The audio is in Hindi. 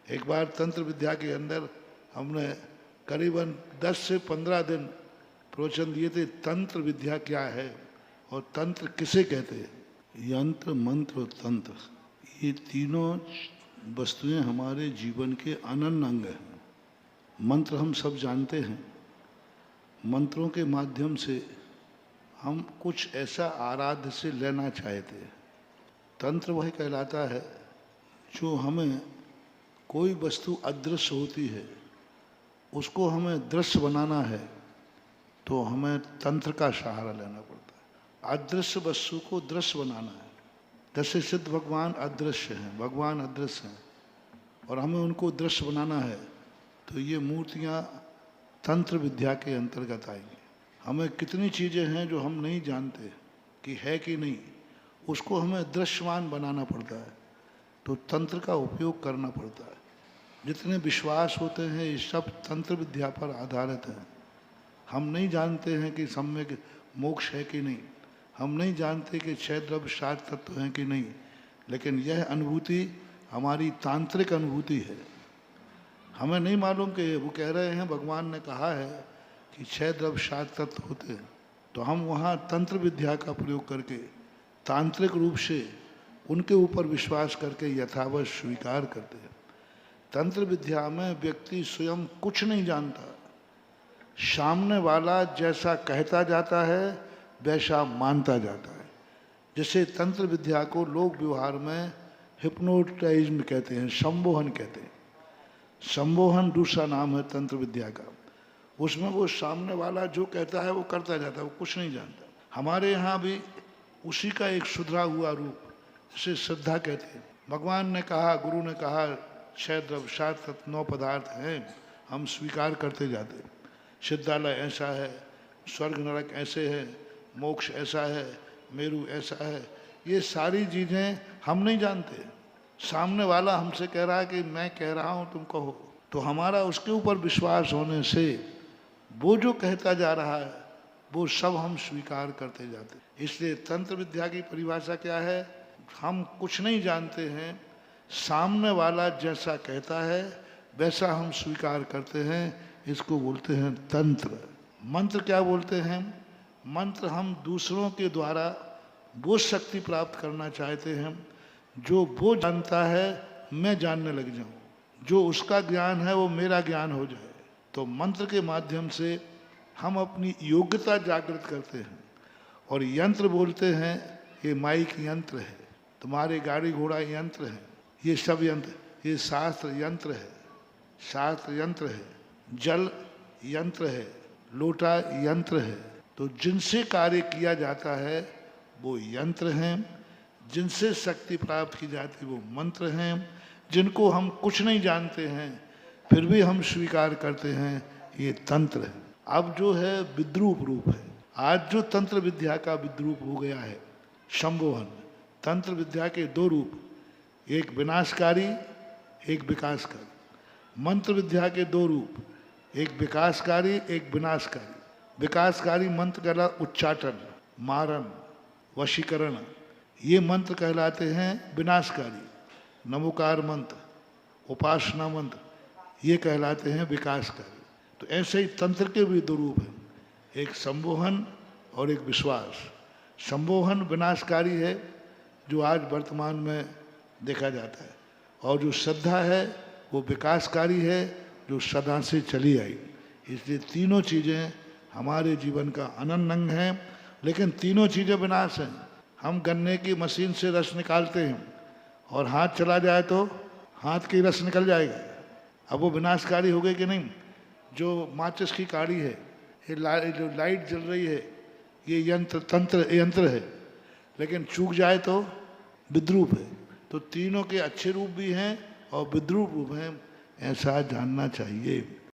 एक बार तंत्र विद्या के अंदर हमने करीबन 10 से 15 दिन प्रवचन दिए थे, तंत्र विद्या क्या है और तंत्र किसे कहते हैं। यंत्र, मंत्र और तंत्र, ये तीनों वस्तुएं हमारे जीवन के अनन्य अंग हैं। मंत्र हम सब जानते हैं, मंत्रों के माध्यम से हम कुछ ऐसा आराध्य से लेना चाहते हैं। तंत्र वह कहलाता है जो हमें कोई वस्तु अदृश्य होती है, उसको हमें दृश्य बनाना है तो हमें तंत्र का सहारा लेना पड़ता है। अदृश्य वस्तु को दृश्य बनाना है। जैसे सिद्ध भगवान अदृश्य हैं, भगवान अदृश्य हैं और हमें उनको दृश्य बनाना है, तो ये मूर्तियाँ तंत्र विद्या के अंतर्गत आएंगी। हमें कितनी चीज़ें हैं जो हम नहीं जानते कि है कि नहीं, उसको हमें दृश्यमान बनाना पड़ता है, तो तंत्र का उपयोग करना पड़ता है। जितने विश्वास होते हैं ये सब तंत्र विद्या पर आधारित हैं। हम नहीं जानते हैं कि सम्यक मोक्ष है कि नहीं, हम नहीं जानते कि छह द्रव्य सात तत्व हैं कि नहीं, लेकिन यह अनुभूति हमारी तांत्रिक अनुभूति है। हमें नहीं मालूम कि वो कह रहे हैं, भगवान ने कहा है कि छह द्रव्य सात तत्व होते हैं, तो हम वहाँ तंत्र विद्या का प्रयोग करके तांत्रिक रूप से उनके ऊपर विश्वास करके यथावत स्वीकार करते हैं। तंत्र विद्या में व्यक्ति स्वयं कुछ नहीं जानता, सामने वाला जैसा कहता जाता है वैसा मानता जाता है। जैसे तंत्र विद्या को लोग व्यवहार में हिप्नोटाइज्म कहते हैं, संमोहन कहते हैं। संमोहन दूसरा नाम है तंत्र विद्या का। उसमें वो सामने वाला जो कहता है वो करता जाता है, वो कुछ नहीं जानता। हमारे यहाँ भी उसी का एक सुधरा हुआ रूप, जिसे श्रद्धा कहते हैं। भगवान ने कहा, गुरु ने कहा, छह द्रव्य सात तत्व 9 पदार्थ हैं, हम स्वीकार करते जाते। सिद्धालय ऐसा है, स्वर्ग नरक ऐसे है, मोक्ष ऐसा है, मेरु ऐसा है, ये सारी चीज़ें हम नहीं जानते। सामने वाला हमसे कह रहा है कि मैं कह रहा हूँ तुम कहो, तो हमारा उसके ऊपर विश्वास होने से वो जो कहता जा रहा है वो सब हम स्वीकार करते जाते। इसलिए तंत्र विद्या की परिभाषा क्या है, हम कुछ नहीं जानते हैं, सामने वाला जैसा कहता है वैसा हम स्वीकार करते हैं, इसको बोलते हैं तंत्र। मंत्र क्या बोलते हैं, मंत्र हम दूसरों के द्वारा वो शक्ति प्राप्त करना चाहते हैं जो वो जानता है मैं जानने लग जाऊं, जो उसका ज्ञान है वो मेरा ज्ञान हो जाए। तो मंत्र के माध्यम से हम अपनी योग्यता जागृत करते हैं। और यंत्र बोलते हैं, ये माइक यंत्र है, तुम्हारे गाड़ी घोड़ा यंत्र है, ये सब यंत्र, ये शास्त्र यंत्र है, शास्त्र यंत्र है, जल यंत्र है, लोटा यंत्र है। तो जिनसे कार्य किया जाता है वो यंत्र हैं, जिनसे शक्ति प्राप्त की जाती है वो मंत्र हैं, जिनको हम कुछ नहीं जानते हैं फिर भी हम स्वीकार करते हैं, ये तंत्र है। अब जो है विद्रूप रूप है। आज जो तंत्र विद्या का विद्रूप हो गया है संमोहन। तंत्र विद्या के 2 रूप, एक विनाशकारी एक विकासकारी। मंत्र विद्या के 2 रूप, एक विकासकारी एक विनाशकारी। विकासकारी मंत्र कहला उच्चाटन, मारन, वशीकरण, ये मंत्र कहलाते हैं विनाशकारी। नमोकार मंत्र, उपासना मंत्र, ये कहलाते हैं विकासकारी। तो ऐसे ही तंत्र के भी 2 रूप हैं, एक संमोहन और एक विश्वास। संमोहन विनाशकारी है जो आज वर्तमान में देखा जाता है, और जो श्रद्धा है वो विकासकारी है जो सदा से चली आई। इसलिए तीनों चीज़ें हमारे जीवन का अनन्य अंग हैं, लेकिन तीनों चीज़ें विनाश हैं। हम गन्ने की मशीन से रस निकालते हैं और हाथ चला जाए तो हाथ की रस निकल जाएगा, अब वो विनाशकारी हो गई कि नहीं। जो माचिस की काड़ी है, ये जो लाइट जल रही है, ये यंत्र है, लेकिन चूक जाए तो विद्रूप है। तो तीनों के अच्छे रूप भी हैं और विद्रूप रूप हैं, ऐसा जानना चाहिए।